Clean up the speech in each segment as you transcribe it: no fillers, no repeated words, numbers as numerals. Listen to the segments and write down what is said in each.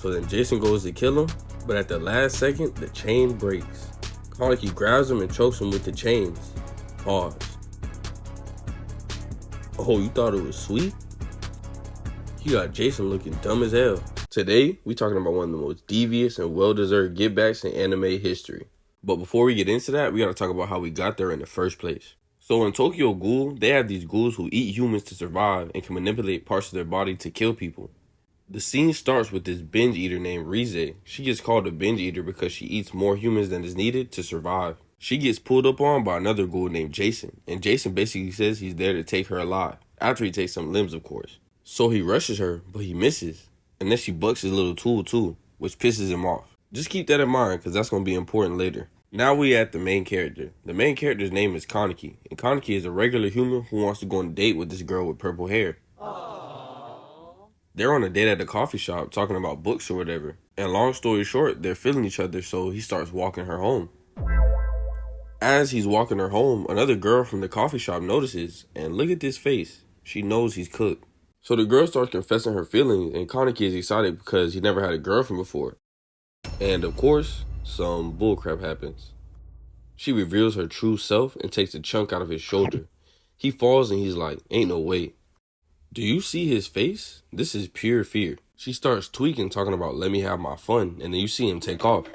So then Jason goes to kill him, but at the last second, the chain breaks. Kaneki grabs him and chokes him with the chains. Pause. Oh, you thought it was sweet? He got Jason looking dumb as hell. Today, we talking about one of the most devious and well-deserved get-backs in anime history. But before we get into that, we gotta talk about how we got there in the first place. So in Tokyo Ghoul, they have these ghouls who eat humans to survive and can manipulate parts of their body to kill people. The scene starts with this binge eater named Rize. She gets called a binge eater because she eats more humans than is needed to survive. She gets pulled up on by another ghoul named Jason, and Jason basically says he's there to take her alive, after he takes some limbs of course. So he rushes her, but he misses, and then she bucks his little tool too, which pisses him off. Just keep that in mind because that's going to be important later. Now we at the main character. The main character's name is Kaneki, and Kaneki is a regular human who wants to go on a date with this girl with purple hair. They're on a date at a coffee shop talking about books or whatever, and long story short, they're feeling each other, so he starts walking her home. As he's walking her home, another girl from the coffee shop notices, and look at this face. She knows he's cooked. So the girl starts confessing her feelings, and Kaneki is excited because he never had a girlfriend before. And of course, some bullcrap happens. She reveals her true self and takes a chunk out of his shoulder. He falls and he's like, ain't no way. Do you see his face? This is pure fear. She starts tweaking, talking about let me have my fun, and then you see him take off.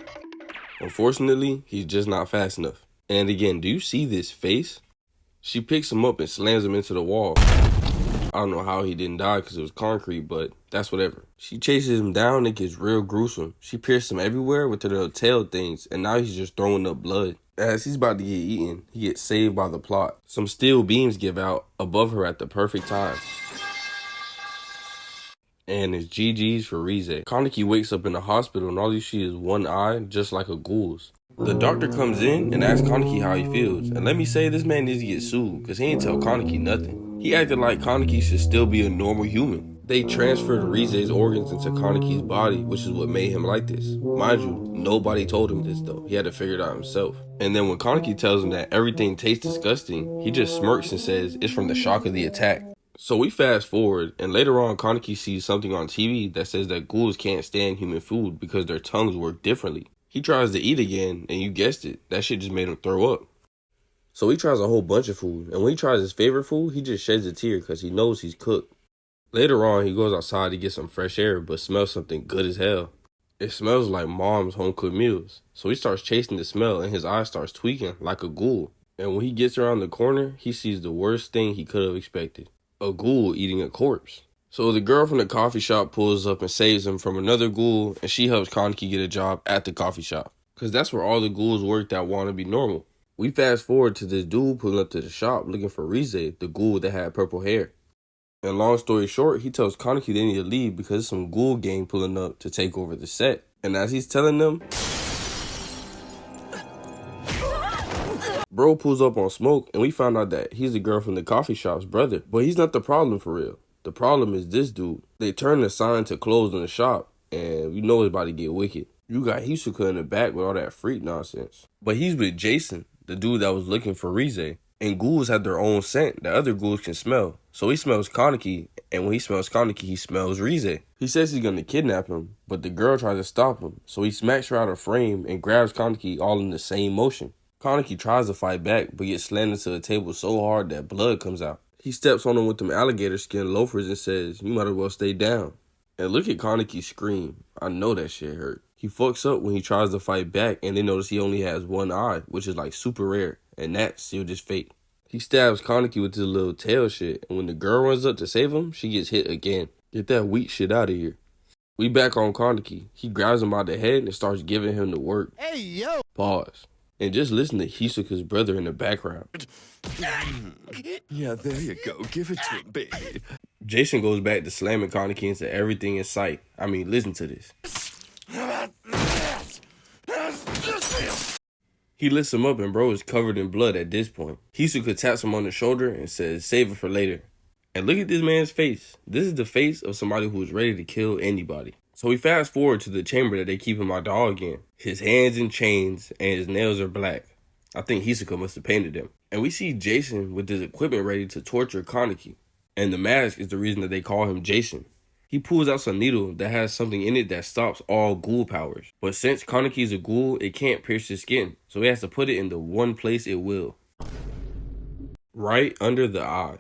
Unfortunately, he's just not fast enough. And again, do you see this face? She picks him up and slams him into the wall. I don't know how he didn't die because it was concrete, but that's whatever. She chases him down and it gets real gruesome. She pierced him everywhere with her little tail things, and now he's just throwing up blood. As he's about to get eaten, he gets saved by the plot. Some steel beams give out above her at the perfect time. And it's GG's for Rize. Kaneki wakes up in the hospital and all you see is one eye, just like a ghoul's. The doctor comes in and asks Kaneki how he feels. And let me say, this man needs to get sued because he ain't tell Kaneki nothing. He acted like Kaneki should still be a normal human. They transferred Rize's organs into Kaneki's body, which is what made him like this. Mind you, nobody told him this though. He had to figure it out himself. And then when Kaneki tells him that everything tastes disgusting, he just smirks and says it's from the shock of the attack. So we fast forward, and later on Kaneki sees something on TV that says that ghouls can't stand human food because their tongues work differently. He tries to eat again, and you guessed it, that shit just made him throw up. So he tries a whole bunch of food, and when he tries his favorite food, he just sheds a tear because he knows he's cooked. Later on, he goes outside to get some fresh air, but smells something good as hell. It smells like mom's home-cooked meals. So he starts chasing the smell, and his eye starts tweaking like a ghoul. And when he gets around the corner, he sees the worst thing he could have expected. A ghoul eating a corpse. So the girl from the coffee shop pulls up and saves him from another ghoul, and she helps Kaneki get a job at the coffee shop. Because that's where all the ghouls work that want to be normal. We fast forward to this dude pulling up to the shop looking for Rize, the ghoul that had purple hair. And long story short, he tells Kaneki they need to leave because there's some ghoul gang pulling up to take over the set. And as he's telling them, bro pulls up on smoke, and we found out that he's the girl from the coffee shop's brother. But he's not the problem for real. The problem is this dude. They turned the sign to close in the shop, and you know it's about to get wicked. You got Hisoka in the back with all that freak nonsense. But he's with Jason, the dude that was looking for Rize. And ghouls have their own scent that other ghouls can smell. So he smells Kaneki, and when he smells Kaneki, he smells Rize. He says he's going to kidnap him, but the girl tries to stop him. So he smacks her out of frame and grabs Kaneki all in the same motion. Kaneki tries to fight back, but gets slammed into the table so hard that blood comes out. He steps on him with them alligator skin loafers and says, you might as well stay down. And look at Kaneki scream. I know that shit hurt. He fucks up when he tries to fight back, and they notice he only has one eye, which is like super rare, and that sealed his fate. He stabs Kaneki with his little tail shit, and when the girl runs up to save him, she gets hit again. Get that weak shit out of here. We back on Kaneki. He grabs him by the head and starts giving him the work. Hey, yo! Pause. And just listen to Hisoka's brother in the background. Yeah, there you go. Give it to him, baby. Jason goes back to slamming Kaneki into everything in sight. I mean, listen to this. He lifts him up and bro is covered in blood at this point. Hisoka taps him on the shoulder and says, save it for later. And look at this man's face. This is the face of somebody who is ready to kill anybody. So we fast forward to the chamber that they keep him my dog in. His hands in chains and his nails are black. I think Hisoka must have painted them. And we see Jason with his equipment ready to torture Kaneki. And the mask is the reason that they call him Jason. He pulls out some needle that has something in it that stops all ghoul powers. But since Kaneki is a ghoul, it can't pierce his skin, so he has to put it in the one place it will. Right under the eye.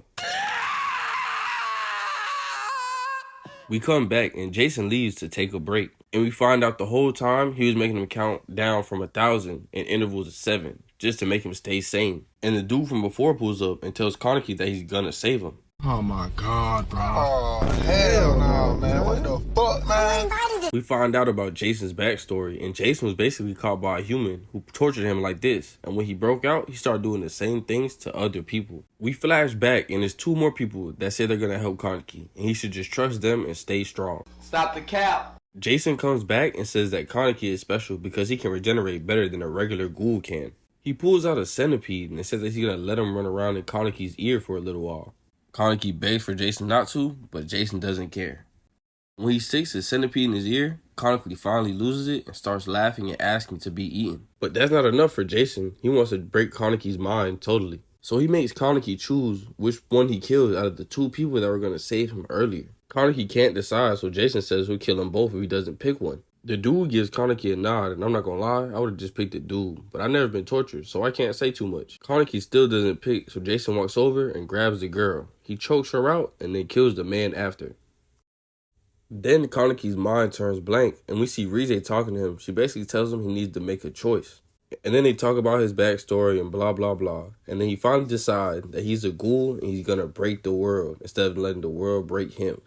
We come back and Jason leaves to take a break. And we find out the whole time he was making him count down from 1,000 in intervals of 7, just to make him stay sane. And the dude from before pulls up and tells Kaneki that he's gonna save him. Oh my god, bro. Oh, hell no, man. What the fuck, man? We find out about Jason's backstory, and Jason was basically caught by a human who tortured him like this. And when he broke out, he started doing the same things to other people. We flash back, and there's 2 more people that say they're gonna help Kaneki, and he should just trust them and stay strong. Stop the cap. Jason comes back and says that Kaneki is special because he can regenerate better than a regular ghoul can. He pulls out a centipede and says that he's gonna let him run around in Kaneki's ear for a little while. Kaneki begs for Jason not to, but Jason doesn't care. When he sticks his centipede in his ear, Kaneki finally loses it and starts laughing and asking to be eaten. But that's not enough for Jason. He wants to break Kaneki's mind totally. So he makes Kaneki choose which one he kills out of the 2 people that were going to save him earlier. Kaneki can't decide, so Jason says he'll kill them both if he doesn't pick one. The dude gives Kaneki a nod, and I'm not gonna lie, I would've just picked the dude, but I've never been tortured, so I can't say too much. Kaneki still doesn't pick, so Jason walks over and grabs the girl. He chokes her out, and then kills the man after. Then Kaneki's mind turns blank, and we see Rize talking to him. She basically tells him he needs to make a choice. And then they talk about his backstory and blah blah blah. And then he finally decides that he's a ghoul and he's gonna break the world instead of letting the world break him.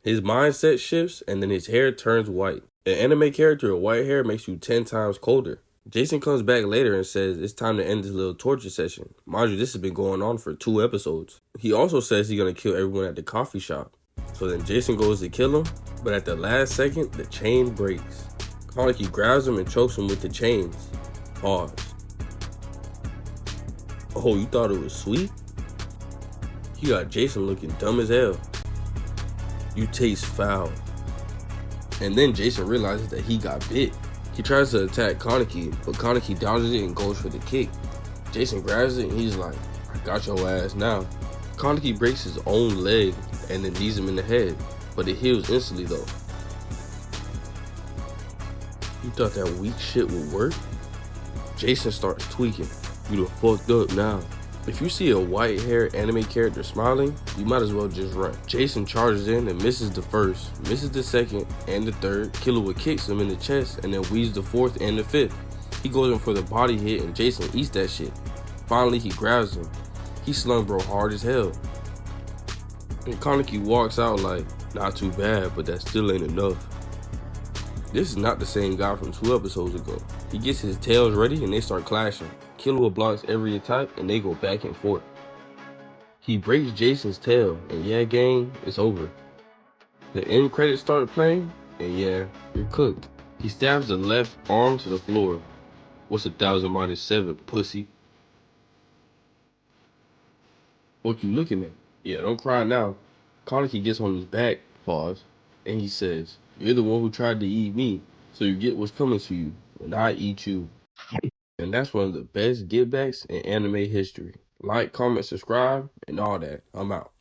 His mindset shifts and then his hair turns white. An anime character with white hair makes you 10 times colder. Jason comes back later and says it's time to end this little torture session. Mind you, this has been going on for 2 episodes. He also says he's gonna kill everyone at the coffee shop. So then Jason goes to kill him, but at the last second, the chain breaks. Kaneki grabs him and chokes him with the chains. Pause. Oh, you thought it was sweet? He got Jason looking dumb as hell. You taste foul. And then Jason realizes that he got bit. He tries to attack Kaneki, but Kaneki dodges it and goes for the kick. Jason grabs it and he's like, I got your ass now. Kaneki breaks his own leg and then knees him in the head, but it heals instantly though. You thought that weak shit would work? Jason starts tweaking. You done fucked up now. If you see a white hair anime character smiling, you might as well just run. Jason charges in and misses the first, misses the second and the third. Killua kicks him in the chest and then weaves the 4th and the 5th. He goes in for the body hit and Jason eats that shit. Finally he grabs him. He slung bro hard as hell. And Kaneki walks out like, not too bad, but that still ain't enough. This is not the same guy from 2 episodes ago. He gets his tails ready and they start clashing. Killua blocks every attack and they go back and forth. He breaks Jason's tail and yeah gang, it's over. The end credits start playing and yeah, you're cooked. He stabs the left arm to the floor. What's 1,000 minus 7, pussy? What you looking at? Yeah, don't cry now. Kaneki gets on his back, pause, and he says, you're the one who tried to eat me, so you get what's coming to you, and I eat you. And that's one of the best get backs in anime history. Like, comment, subscribe, and all that. I'm out.